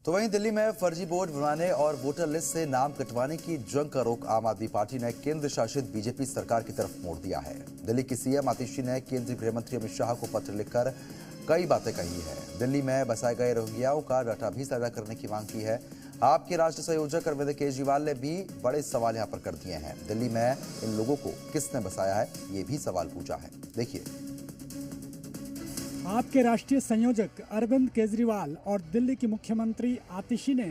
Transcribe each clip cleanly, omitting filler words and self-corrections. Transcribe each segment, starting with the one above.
तो वहीं दिल्ली में फर्जी बोर्ड बनवाने और वोटर लिस्ट से नाम कटवाने की जंग का रुख आम आदमी पार्टी ने केंद्र शासित बीजेपी सरकार की तरफ मोड़ दिया है। दिल्ली की सीएम आतिशी ने केंद्रीय गृह मंत्री अमित शाह को पत्र लिखकर कई बातें कही है। दिल्ली में बसाए गए रोहिंग्याओं का डाटा भी साझा करने की मांग की है। आपके राष्ट्रीय संयोजक अरविंद केजरीवाल ने भी बड़े सवाल यहां पर कर दिए हैं। दिल्ली में इन लोगों को किसने बसाया है, ये भी सवाल पूछा है। देखिए, आपके राष्ट्रीय संयोजक अरविंद केजरीवाल और दिल्ली की मुख्यमंत्री आतिशी ने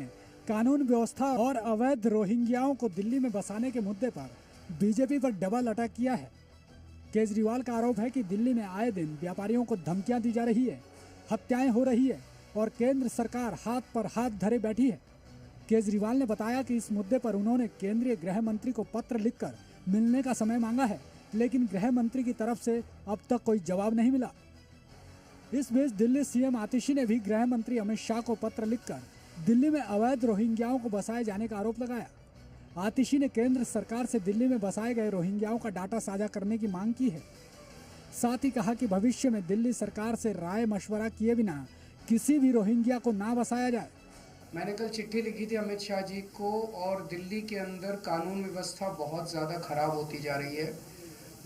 कानून व्यवस्था और अवैध रोहिंग्याओं को दिल्ली में बसाने के मुद्दे पर बीजेपी पर डबल अटैक किया है। केजरीवाल का आरोप है कि दिल्ली में आए दिन व्यापारियों को धमकियां दी जा रही है, हत्याएं हो रही है और केंद्र सरकार हाथ पर हाथ धरे बैठी है। केजरीवाल ने बताया कि इस मुद्दे पर उन्होंने केंद्रीय गृह मंत्री को पत्र लिखकर मिलने का समय मांगा है, लेकिन गृह मंत्री की तरफ से अब तक कोई जवाब नहीं मिला। इस बीच दिल्ली सीएम आतिशी ने भी गृह मंत्री अमित शाह को पत्र लिखकर दिल्ली में अवैध रोहिंग्याओं को बसाए जाने का आरोप लगाया। आतिशी ने केंद्र सरकार से दिल्ली में बसाए गए रोहिंग्याओं का डाटा साझा करने की मांग की है। साथ ही कहा कि भविष्य में दिल्ली सरकार से राय मशवरा किए बिना किसी भी रोहिंग्या को ना बसाया जाए। मैंने कल चिट्ठी लिखी थी अमित शाह जी को, और दिल्ली के अंदर कानून व्यवस्था बहुत ज़्यादा खराब होती जा रही है।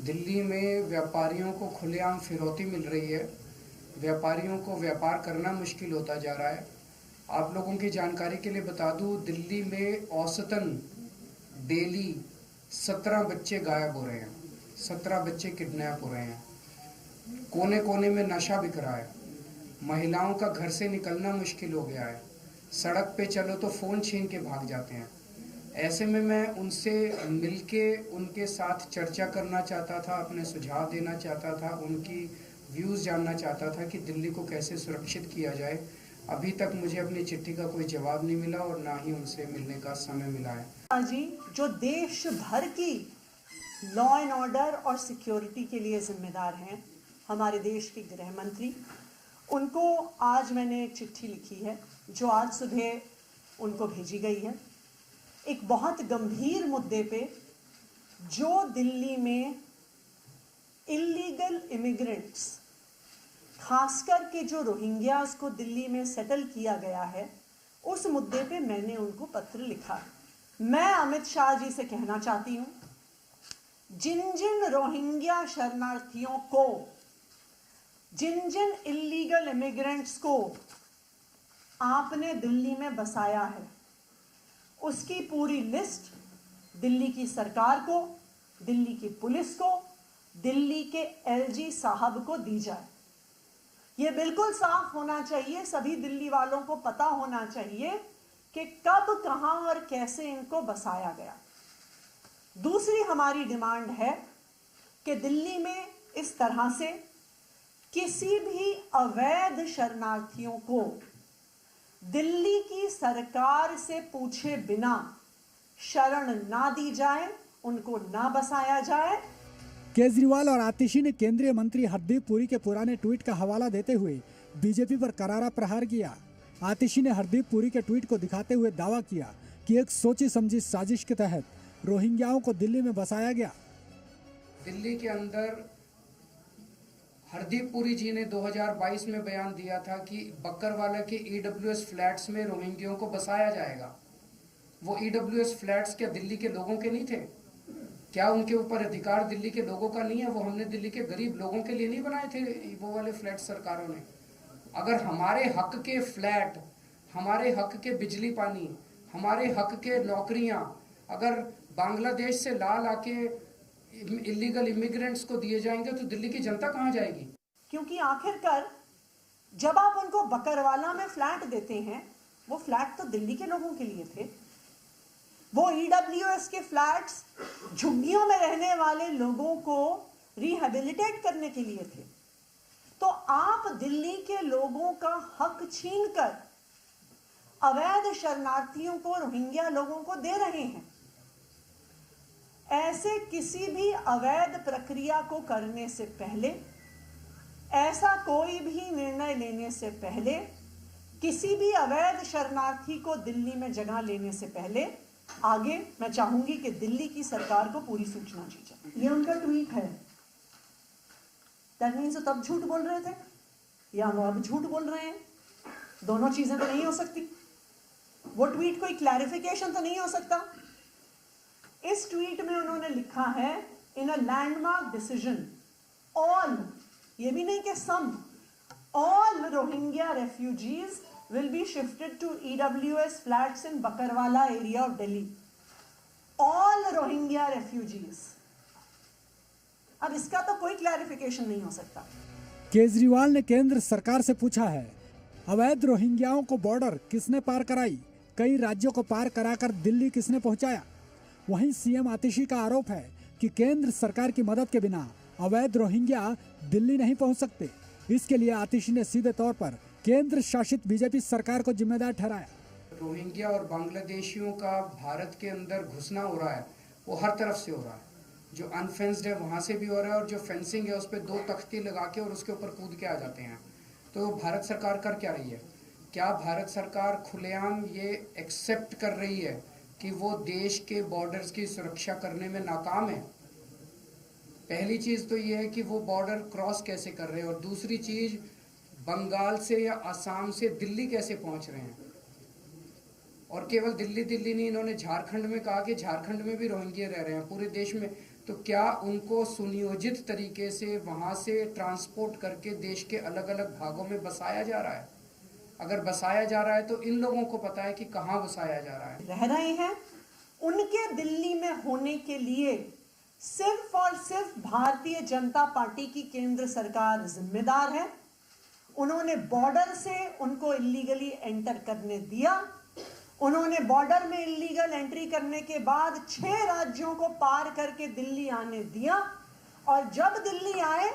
दिल्ली में व्यापारियों को खुलेआम फिरौती मिल रही है, व्यापारियों को व्यापार करना मुश्किल होता जा रहा है। आप लोगों की जानकारी के लिए बता दूं, दिल्ली में औसतन डेली 17 बच्चे गायब हो रहे हैं, 17 बच्चे किडनैप हो रहे हैं, कोने कोने में नशा बिक रहा है, महिलाओं का घर से निकलना मुश्किल हो गया है, सड़क पे चलो तो फ़ोन छीन के भाग जाते हैं। ऐसे में मैं उनसे मिलके उनके साथ चर्चा करना चाहता था, अपने सुझाव देना चाहता था, उनकी व्यूज़ जानना चाहता था कि दिल्ली को कैसे सुरक्षित किया जाए। अभी तक मुझे अपनी चिट्ठी का कोई जवाब नहीं मिला और ना ही उनसे मिलने का समय मिला है। जी जो देश भर की लॉ एंड ऑर्डर और सिक्योरिटी के लिए जिम्मेदार हैं, हमारे देश के गृह मंत्री, उनको आज मैंने एक चिट्ठी लिखी है जो आज सुबह उनको भेजी गई है। एक बहुत गंभीर मुद्दे पे जो दिल्ली में इलीगल इमिग्रेंट्स, खासकर के जो रोहिंग्यास को दिल्ली में सेटल किया गया है, उस मुद्दे पे मैंने उनको पत्र लिखा। मैं अमित शाह जी से कहना चाहती हूं, जिन जिन रोहिंग्या शरणार्थियों को, जिन जिन इलीगल इमिग्रेंट्स को आपने दिल्ली में बसाया है, उसकी पूरी लिस्ट दिल्ली की सरकार को, दिल्ली की पुलिस को, दिल्ली के एलजी साहब को दी जाए। ये बिल्कुल साफ होना चाहिए, सभी दिल्ली वालों को पता होना चाहिए कि कब, कहां और कैसे इनको बसाया गया। दूसरी हमारी डिमांड है कि दिल्ली में इस तरह से किसी भी अवैध शरणार्थियों को दिल्ली की सरकार से पूछे बिना शरण ना दी जाए, उनको ना बसाया जाए। केजरीवाल और आतिशी ने केंद्रीय मंत्री हरदीप पुरी के पुराने ट्वीट का हवाला देते हुए बीजेपी पर करारा प्रहार किया। आतिशी ने हरदीप पुरी के ट्वीट को दिखाते हुए दावा किया कि एक सोची समझी साजिश के तहत रोहिंग्याओं को दिल्ली में बसाया गया। दिल्ली के अंदर हरदीप पुरी जी ने 2022 में बयान दिया था कि बक्करवाला के ईडब्ल्यूएस फ्लैट्स में रोहिंग्याओं को बसाया जाएगा। वो ईडब्ल्यूएस फ्लैट्स क्या दिल्ली के लोगों के नहीं थे? क्या उनके ऊपर अधिकार दिल्ली के लोगों का नहीं है? वो हमने दिल्ली के गरीब लोगों के लिए नहीं बनाए थे वो वाले फ्लैट सरकारों ने? अगर हमारे हक के फ्लैट, हमारे हक के बिजली पानी, हमारे हक के नौकरियां अगर बांग्लादेश से लाल आके इलीगल इमिग्रेंट्स को दिए जाएंगे तो दिल्ली की जनता कहां जाएगी? क्योंकि आखिरकार जब आप उनको बकरवाला में फ्लैट देते हैं, वो फ्लैट तो दिल्ली के लोगों के लिए थे। वो ईडब्ल्यूएस के फ्लैट्स झुग्गियों में रहने वाले लोगों को रिहेबिलिटेट करने के लिए थे। तो आप दिल्ली के लोगों का हक छीनकर अवैध शरणार्थियों को, रोहिंग्या लोगों को दे रहे हैं। ऐसे किसी भी अवैध प्रक्रिया को करने से पहले, ऐसा कोई भी निर्णय लेने से पहले, किसी भी अवैध शरणार्थी को दिल्ली में जगह लेने से पहले आगे मैं चाहूंगी कि दिल्ली की सरकार को पूरी सूचना दी जाए। ये उनका ट्वीट है। दैट मीन्स तब झूठ बोल रहे थे या वो अब झूठ बोल रहे हैं? दोनों चीजें तो नहीं हो सकती। वो ट्वीट कोई क्लैरिफिकेशन तो नहीं हो सकता? इस ट्वीट में उन्होंने लिखा है, in a landmark decision all, ये भी नहीं कि some, all Rohingya refugees will be shifted to EWS flats in Bakarwala area of Delhi. All Rohingya refugees. अब इसका तो कोई क्लैरिफिकेशन नहीं हो सकता। केजरीवाल ने केंद्र सरकार से पूछा है, अवैध रोहिंग्याओं को बॉर्डर किसने पार कराई, कई राज्यों को पार कराकर दिल्ली किसने पहुंचाया। वहीं सीएम आतिशी का आरोप है कि केंद्र सरकार की मदद के बिना अवैध रोहिंग्या दिल्ली नहीं पहुंच सकते। इसके लिए आतिशी ने सीधे तौर पर केंद्र शासित बीजेपी सरकार को जिम्मेदार ठहराया। रोहिंग्या और बांग्लादेशियों का भारत के अंदर घुसना हो रहा है, वो हर तरफ से हो रहा है। जो अनफेंस्ड है वहाँ से भी हो रहा है, और जो फेंसिंग है उस पर 2 तख्ती लगा के और उसके ऊपर कूद के आ जाते हैं। तो भारत सरकार कर क्या रही है? क्या भारत सरकार खुलेआम ये एक्सेप्ट कर रही है कि वो देश के बॉर्डर्स की सुरक्षा करने में नाकाम है? पहली चीज़ तो ये है कि वो बॉर्डर क्रॉस कैसे कर रहे हैं, और दूसरी चीज़ बंगाल से या असम से दिल्ली कैसे पहुंच रहे हैं। और केवल दिल्ली नहीं, इन्होंने झारखंड में कहा कि झारखंड में भी रोहिंग्या रह रहे हैं, पूरे देश में। तो क्या उनको सुनियोजित तरीके से वहां से ट्रांसपोर्ट करके देश के अलग अलग भागों में बसाया जा रहा है? अगर बसाया जा रहा है तो इन लोगों को पता है कि कहाँ बसाया जा रहा है। रह रहे हैं, उनके दिल्ली में होने के लिए सिर्फ और सिर्फ भारतीय जनता पार्टी की केंद्र सरकार जिम्मेदार है। उन्होंने बॉर्डर से उनको इलीगली एंटर करने दिया। उन्होंने बॉर्डर में इलीगल एंट्री करने के बाद 6 राज्यों को पार करके दिल्ली आने दिया, और जब दिल्ली आए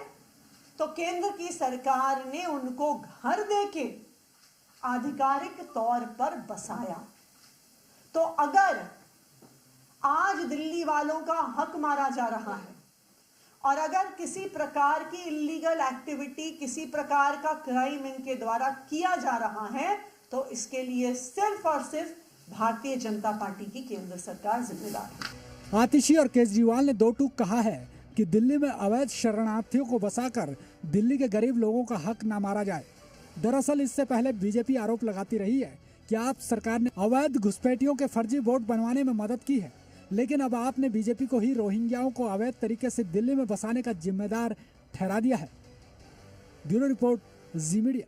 तो केंद्र की सरकार ने उनको घर देके आधिकारिक तौर पर बसाया। तो अगर आज दिल्ली वालों का हक मारा जा रहा है, और अगर किसी प्रकार की इलीगल एक्टिविटी, किसी प्रकार का क्राइम इनके द्वारा किया जा रहा है, तो इसके लिए सिर्फ और सिर्फ भारतीय जनता पार्टी की केंद्र सरकार जिम्मेदार है। आतिशी और केजरीवाल ने 2 टूक कहा है कि दिल्ली में अवैध शरणार्थियों को बसाकर दिल्ली के गरीब लोगों का हक ना मारा जाए। दरअसल इससे पहले बीजेपी आरोप लगाती रही है कि आप सरकार ने अवैध घुसपैठियों के फर्जी वोट बनवाने में मदद की है, लेकिन अब आपने बीजेपी को ही रोहिंग्याओं को अवैध तरीके से दिल्ली में बसाने का जिम्मेदार ठहरा दिया है। ब्यूरो रिपोर्ट, जी मीडिया।